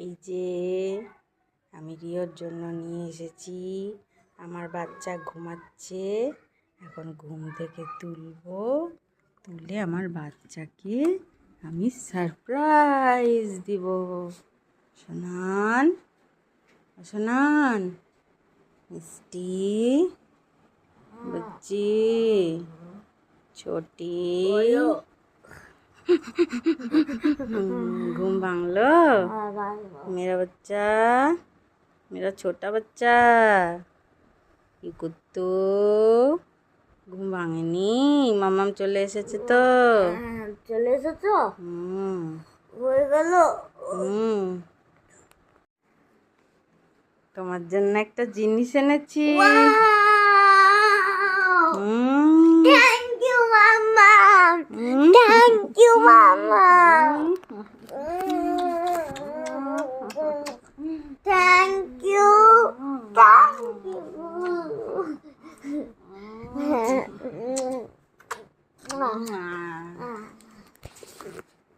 এই যে আমি রিওর জন্য নিয়ে এসেছি। আমার বাচ্চা ঘুমাচ্ছে, এখন ঘুম থেকে তুলে আমার বাচ্চাকে আমি সারপ্রাইজ দিব। শোনান শোনান মিষ্টি बच्ची छोटी घूम भांगलो मेरा बच्चा, मेरा छोटा बच्चा। ये कुत्तू ঘুম ভাঙেনি? মামাম চলে এসেছে তো? চলে এসেছো? হয়ে গেল। তোমার জন্য একটা জিনিস এনেছি। থ্যাংক ইউ মামা, থ্যাংক ইউ মামা, থ্যাংক ইউ, থ্যাংক ইউ।